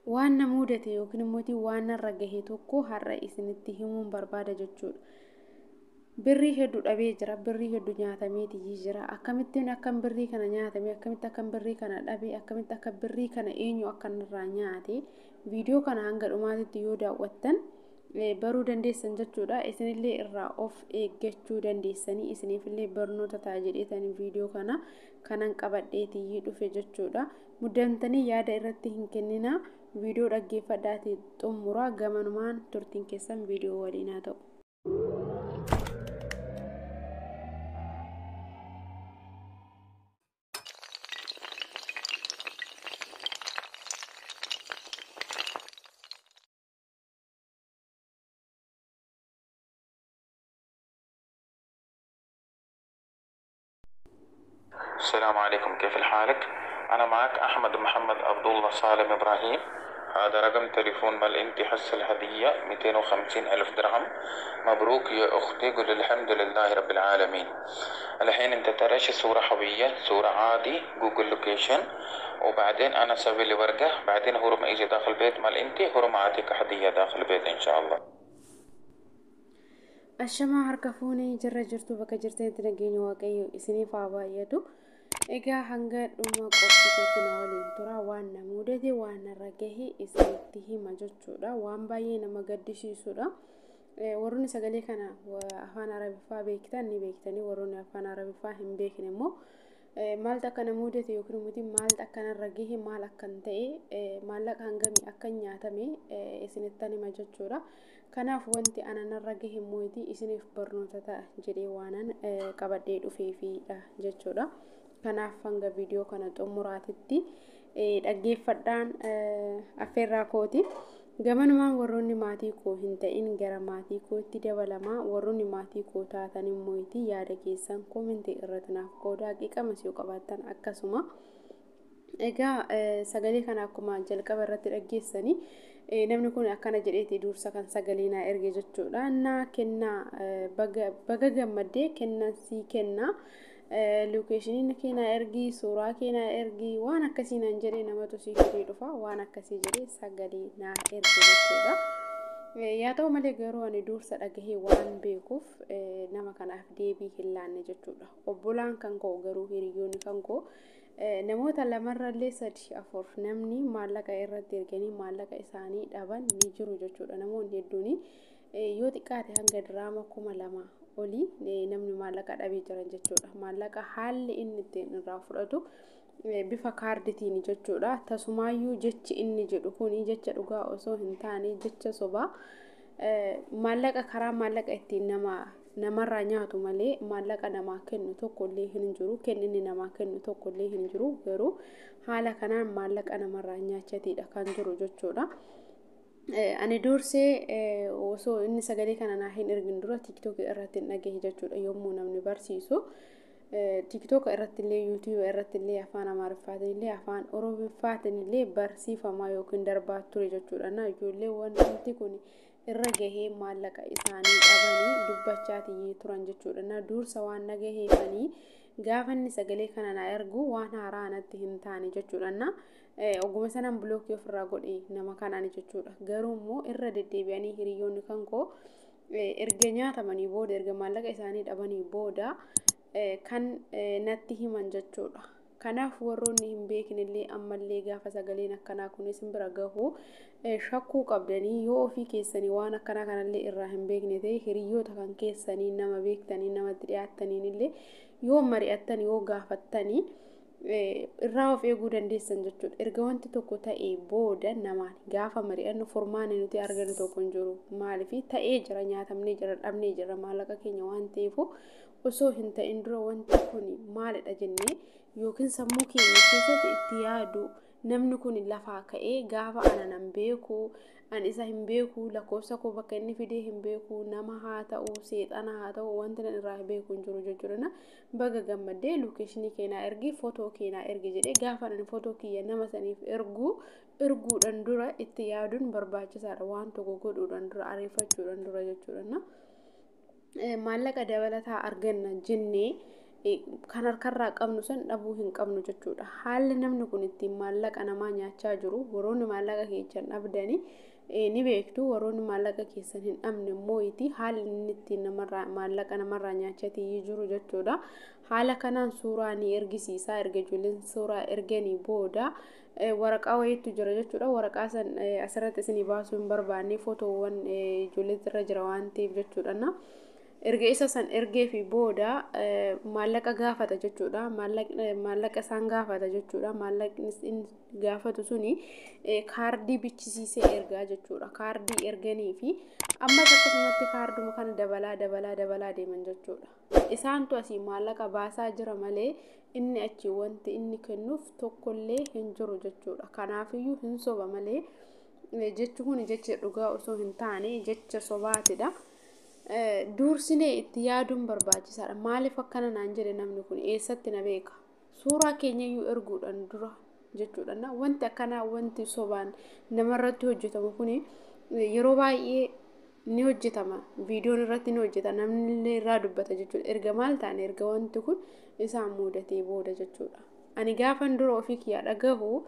waan na mudate yookiin immoo waan narra gahe tokko har'a isinitti himuun barbaada jechuudha. Birrii hedduu dhabee jira, birrii hedduu nyaatameeti jira. Akkamittiin akkam birrii kana nyaatamee, akkamitti akkam birrii kana dhabee, akkamitti akka birrii kana eenyu akka narraa nyaate viidiyoo kana hanga dhumaatitti yoo daawwattan baruu dandeessan jechuudha. Isinillee irraa of eeggachuu dandeessanii isinifillee barnoota ta'a jedheetanii viidiyoo kana kanan qabadheetii dhufe jechuudha. Muddamtanii yaada irratti hin kennina. Viidiyoo dhaggeeffadhaatii xumuraa gamanumaan turtiin keessan viidiyoo waliin haa ta'u. السلام عليكم، كيف حالك؟ أنا معك أحمد محمد عبد الله سالم إبراهيم. هذا رقم تليفون مال أنت حس الهدية 250 ألف درهم. مبروك يا أختي، قل الحمد لله رب العالمين. الحين أنت ترى صورة حوية، صورة عادي جوجل لوكيشن، وبعدين أنا أسوي لي ورقة، بعدين هرم إجي داخل البيت مال أنت هرم أعطيك هدية داخل البيت إن شاء الله. الشمع هركفوني جرى جرتو بك جرتين تنقيني واقعي إسني فابايدو egaa hanga dhuma qophiitti na waliin tura. waan namuudate waan narragahe isinitti hima jechuudha. waan baay'ee nama gaddisiisudha. warroonni sagalee kana afaan arabiffaa beektan ni beektanii, warroonni afaan arabiffaa hin beekne immoo maal akka namuudate yookiin immoo maal akka narragahe maal akkan ta'e maallaqa hangamii akka nyaatame isinittan hima jechuudha. kanaaf wanti ana narragahe immoo isiniif barnoota ta'a jedhee waanan qabadhee dhufeefidha jechuudha. kanaaf hanga viidiyoo kana xumuraatitti dhaggeeffadhaan affeerraa kooti. gamanumaan warroonni maatii koo hin ta'in gara maatii kootti dabalamaa. warroonni maatii koo taatan immoo yaada keessan koomentii irratti naaf qoodaa qiqamas yoo qabaattan akkasuma. egaa sagalee kana akkuma jalqaba irratti dhaggeessanii namni kun akkana jedheeti dursa kan sagalee naa erge jechuudha. naa kennaa baga gammaddee kennaa sii kennaa lokeeshiniin keenaa ergi, suuraa keenaa ergi, waan akkasii naan jedhee namatu sii fidee dhufa. waan akkasii jedhee sagalee naa erge jechuudha. yaa ta'u malee garuu ani dursa dhagahee waan beekuuf nama kanaaf deebii hin laanne jechuudha. obbolaan kan koo garuu hiriyoonni kan koo namoota lamarrallee 3-4 namni maallaqa irratti erganii maallaqa isaanii dhaban ni jiru jechuudha. namoonni hedduun yoo xiqqaate hanga diraama 2000 olii namni maallaqa dhabee jiran jechuudha. maallaqa haalli inni ittiin irraa fudhatu bifa kaarditiin jechuudha. tasumaayyuu jechi inni jedhu kun jecha dhugaa osoo hin taane jecha sobaa. maallaqa karaa maallaqa ittiin namarraa nyaatu malee maallaqa namaa kennu tokkollee hin jiru. kenninni namaa kennu tokkollee hin jiru. garuu haala kanaan maallaqa namarraa nyaachateedha kan jiru jechuudha. ani dursee osoo inni sagalee kana naa hin ergin dura TikTok irratti dhagahe jechuudha. yommuu namni barsiisu TikTok irratti illee YouTube irratti illee afaan Amaariffaatiin illee afaan Oromiffaatiin illee barsiifamaa yookiin darbaa ture jechuudha. ijoollee wanti kun irra gahee maallaqa isaanii dhabanii dubbachaatii turan jechuudha. dursa waan nagaheefanii gaafanni sagalee kana naa ergu waan haaraa natti hin taane jechuudha. oguma sanan blookii ofirraa godhee nama kanaan jechuudha. garuu immoo irra deddeebi'anii hiriyoonni kan koo erga nyaatamanii booda erga maallaqa isaanii dhabanii booda kan natti himan jechuudha. kanaaf warroonni hin beeknellee ammallee gaafa sagaleen akkanaa kun isin bira gahu shakkuu qabdanii yoo ofii keessanii waan akkanaa kanallee irraa hin beekne ta'e hiriyoota kan keessanii nama beektanii namatti dhiyaattaniin illee yoo mari'attan yoo gaafattanii irraa of eeguu dandeessan jechuudha. erga wanti tokko ta'ee booda namaan gaafa mari'annu furmaanni nuti arginu tokko hin jiru. maaliif ta'ee jira, nyaatamnee jira, dhabnee jira maallaqa keenya waan ta'eef osoo hin ta'in dura wanti kun maalidha jennee yookiin sammuu keenya keessatti itti yaadu. namni kun lafaa ka'ee gaafa ana nan beeku, an isa hin beeku, lakkoofsa koo bakka inni fidee hin beeku, nama haa ta'u seexana haa ta'u wanti nan irraa beeku hin jiru jechuudha. baga gammaddee lokeeshinii keenaa ergi, footoo keenaa ergi jedhee gaafa ani footoo kiyya nama saniif erguudhaan dura itti yaaduun barbaachisaadha. waan tokko godhuudhaan dura ariifachuudhaan dura jechuudha. maallaqa dabalataa arganna jennee kan harkarraa qabnu san dhabuu hin qabnu jechuudha. Haalli namni kun ittiin maallaqa namaa nyaachaa jiru warroonni maallaqa keessan dhabdanii ni beektu, warroonni maallaqa keessan hin dhabne immoo haalli inni ittiin maallaqa namarraa nyaachatii jiru jechuudha. Haala kanaan suuraa ni ergisiisa. Erga ijoolleen suuraa erganii booda waraqaa wayiitu jira jechuudha. Waraqaa san asirratti isinii baasuu hin barbaanne footoowwan ijoollee irra jira waan ta'eef jechuudha. Erga isa san ergee fi booda maallaqa gaafata jechuudha. Maallaqa isaan gaafata jechuudha. Maallaqni gaafatu suni kaardii bichisiisee ergaa jechuudha. Kaardii erganii fi ammas akkasumatti kaarduma kana dabalaa deeman jechuudha. Isaantu asii maallaqa baasaa jira malee inni achi wanti inni kennuuf tokkollee hin jiru jechuudha. Kanaafiyyuu hin soba malee jechi kun jecha dhugaa osoo hin taane jecha sobaatidha. Duursinee itti yaaduun barbaachisaadha. Maaliif akkana naan jedhe namni kun eessatti na beeka? Suuraa keenyayyuu erguudhaan dura jechuudha. Wanti akkanaa wanti sobaan namarratti hojjetamu kun yeroo baay'ee ni hojjetama. Viidiyoon irratti ni hojjeta. Namni irraa dubbata jechuudha. Erga maal taane erga wanti kun isaan mudatee booda jechuudha. Ani gaafan dura ofii kiyyaa dhagahu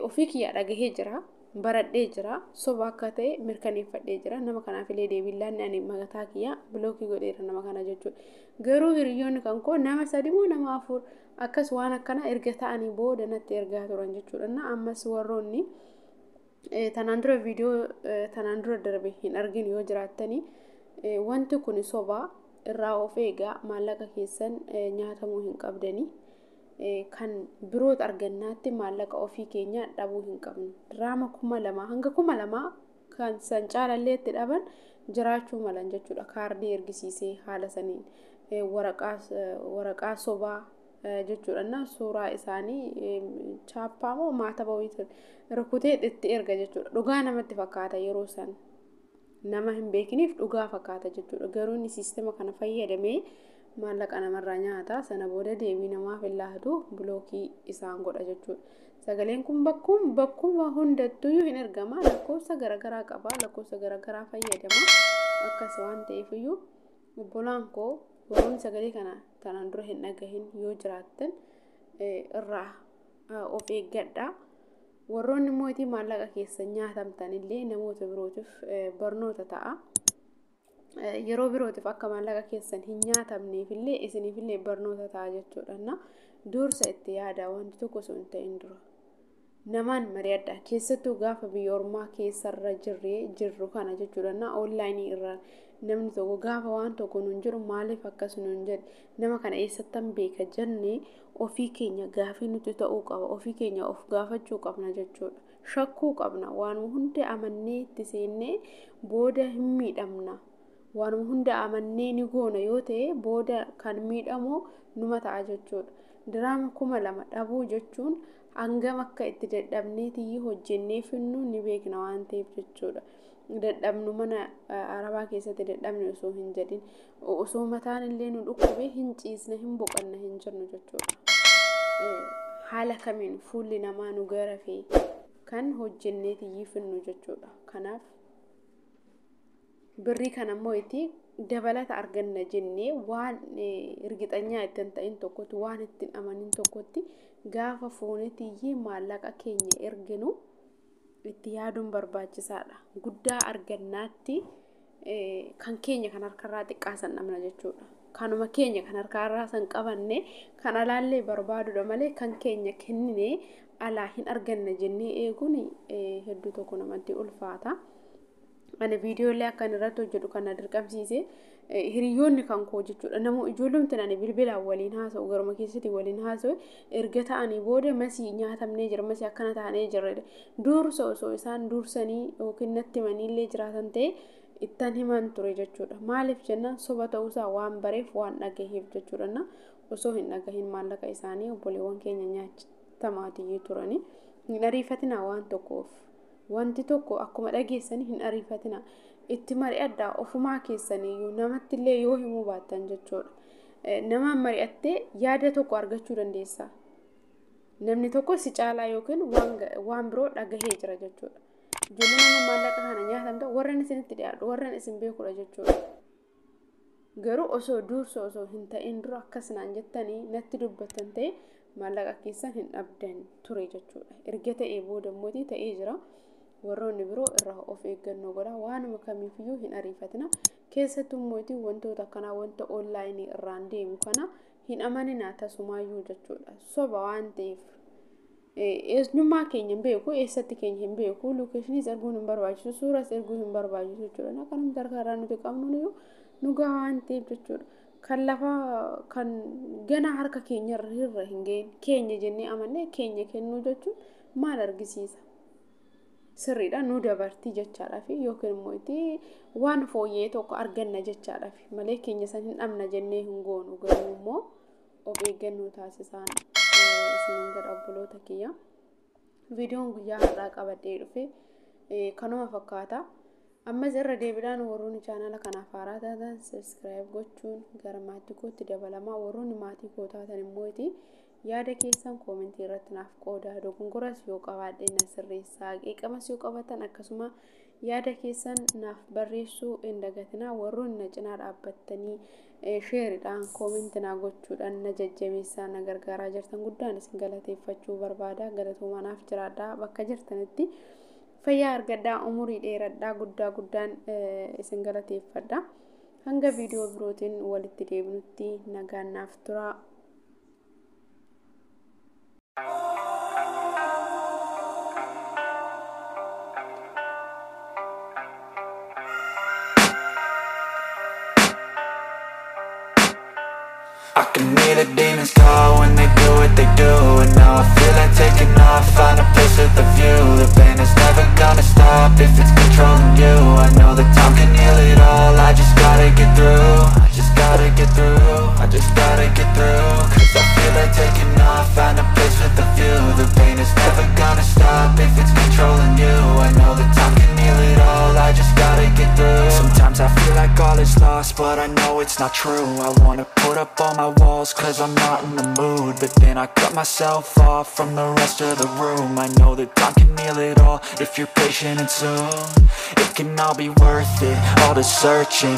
ofii kiyyaa dhagahee jira. Baradhee jira, soba akka ta'e mirkaneeffadhee jira. Nama kanaaf illee deebiillaan ani magataa kiyyaa bilookii godheera nama kana jechuudha. Garuu hiriyoonni kan koo nama 3 moo nama 4 akkas waan akkana erga ta'anii booda natti ergaa turan jechuudha. Ammas warroonni tanaan dura viidiyoo tanaan dura darbe hin argin yoo jiraattanii wanti kun soba irraa of eegaa maallaqa keessan nyaatamuu hin qabdanii. Kan biroota argannaatti maallaqa ofii keenya dhabuu hin qabnu. Diraama 2,000 hanga 2,000 kan san caalallee itti dhaban jiraachuu malan jechuudha. Kaardii ergisiisee haala saniin waraqaa sobaa jechuudha. Suuraa isaanii chaappaa moo maataba wayii rukutee itti erga jechuudha. Dhugaa namatti fakkaata yeroo san nama hin beekiniif dhugaa fakkaata jechuudha. Garuu inni siistema kana fayyadamee maallaqa namarraa nyaata. Sana booda deebii namaaf hin laatu bilookii isaan godha jechuudha. Sagaleen kun bakkuma hundattuu hin ergama. Lakkoofsa garaagaraa qaba. Lakkoofsa garaagaraa fayyadama. Akkas waan ta'eef iyyuu obbolaan koo warroonni sagalee kana tanaan dura hin dhagahin yoo jiraattan irraa of eeggadha. Warroonni immoo maallaqa keessan nyaatamtan illee namoota birootiif barnoota ta'a. Yeroo birootiif akka maallaqa keessan hin nyaatamneef illee isiniif illee barnoota ta'a jechuudha. Dursa itti yaada wanti tokko sun ta'in dura. Namaan mari'adha. Keessattuu gaafa biyya ormaa keessarra jirru kana jechuudha. Onlaayinii irra namni tokko gaafa waan tokko nuun jiru maaliif akkas nuun jedhe nama kana eessattan beeka jennee ofii keenya gaafii nuti ta'uu qaba. Ofii keenya of gaafachuu qabna jechuudha. Shakkuu qabna. Waan hunda amannee itti seennee booda hin miidhamna. Waan hunda amannee ni goona yoo ta'e booda kan miidhamu numa ta'a jechuudha. Diraama 2,000 dhabuu jechuun hangam akka itti dadhabneetii hojjennee finnu ni beekna waan ta'eef jechuudha. Dadhabnu mana arabaa keessatti dadhabne osoo hin jedhin osoo mataan illee nu dhukkubee hin ciisne hin boqanne hin jirnu jechuudha. Haala kamiin fuulli namaa nu garafee kan hojjenneetii finnu jechuudha. Kanaaf birrii kana immoo itti dabalata arganna jennee waan irgixanyaa ittiin ta'in tokkotti waan ittiin amanin tokkotti gaafa fuunetii maallaqa keenya erginu itti yaaduun barbaachisaadha. Guddaa argannaatti kan keenya kan harkarraa xiqqaasan dhabna jechuudha. Kanuma keenya kan harkarraa san qabanne kan alaallee barbaadudha malee kan keenya kennine alaa hin arganna jennee eeguun hedduu tokko namatti ulfaata. Ani viidiyoolee akkan irratti hojjedhu kana dirqamsiise hiriyoonni kan koo jechuudha. Namoo ijoollumti ani bilbilaan waliin haasa'u garuma keessatti waliin haasa'u erga ta'anii booda masii nyaatamnee jira masii akkana ta'anii jira. Dursa osoo isaan dursanii yookiin natti himaniillee jiraatan ta'e ittan himan ture jechuudha. Maaliif jennaan soba ta'uusaa waan bareef waan dhagaheef jechuudha. Osoo hin dhagahin maallaqa isaanii obboleewwan keenya nyaachitamaatiyyuu turani. Hin ariifatina waan tokkoof. Wanti tokko akkuma dhageessanii hin ariifatina. Itti mari'adhaa ofumaa keessaniyyuu namatti illee yoo himuu baattan jechuudha. Namaan mari'attee yaada tokko argachuu dandeessa. Namni tokko si caalaa yookiin waan biroo dhagahee jira jechuudha. Ijoolleen nama maallaqa kana nyaatamta warreen isinitti dhiyaadhu warreen isin beekudha jechuudha. garuu osoo dursa osoo hin ta'in dura akkasnaan jettanii natti dubbatan ta'e maallaqa keessan hin dhabdan ture jechuudha. Erga ta'ee booda mootii ta'ee jira. Warroonni biroo irraa of eeggannoo godhaa waanuma kamiifiyyuu hin ariifatina. Keessattuu mootii wantoota kanaa wanta onlaayinii irraan deemu kana hin amaninaa tasumaayyuu jechuudha. Soba waan ta'eef eenyummaa keenya hin beeku, eessatti keenya hin beeku, lookeeshiniis erguun hin barbaachisu, suuras erguu hin barbaachisu jechuudha. Kanuma tarkaarraa nuti qabnu nugaa waan ta'eef jechuudha. Kan lafa kan gana harka keenya irra hin ga'in keenya jennee amannee keenya kennuu jechuun maal argisiisa? Sirriidha nu dabartii jechaadhaaf yookiin immoo waan fooyyee tokko arganna jechaadhaaf malee keenya san hin dhabna jennee hin goonu. Garuu immoo of eeggannoo taasisaan isiniin jedha obboloota kiyya. Viidiyoon guyyaa har'aa qabadhee dhufe kanuma fakkaata. Ammas irra deebiidhaan warroonni chaanala kanaaf haaraa taatan subscribe gochuun gara maatii kootti dabalamaa. Warroonni maatii koo taatan immoo yaada keessan koomentii irratti naaf qoodaa. Dogongoras yoo qabaadhe na sirreessaa. Qeeqamas yoo qabaatan akkasuma yaada keessan naaf barreessuu hin dagatinaa. Warroonni na cinaa dhaabbattanii sheeridhaan koomentinaa gochuudhaan na jajjabeessaa na gargaaraa jirtan guddaan isin galateeffachuu barbaada. Galatoomaa naaf jiraadhaa. Bakka jirtanitti fayyaa argadhaa, umurii dheeradhaa, guddaan isin galateeffadha. Hanga viidiyoo birootiin walitti deebinutti nagaan naaf turaa. I can hear the demons call when they do what they do. And now I feel like taking off, find a place with a view. The pain is never gonna stop if it's controlling you. I know that time can heal it all, I just gotta get through. I just gotta get through, I just gotta get through. Cause I feel like taking off, find a place with a view. The pain is never gonna stop if it's controlling you. I know that time can heal it all, I just gotta get through. Sometimes I feel like all is lost, but I know it's not true. I wanna put up all my walls cause I'm not in the mood, but then I cut myself off from the rest of the room. I know that time can heal it all if you're patient and soon it can all be worth it, all the searching.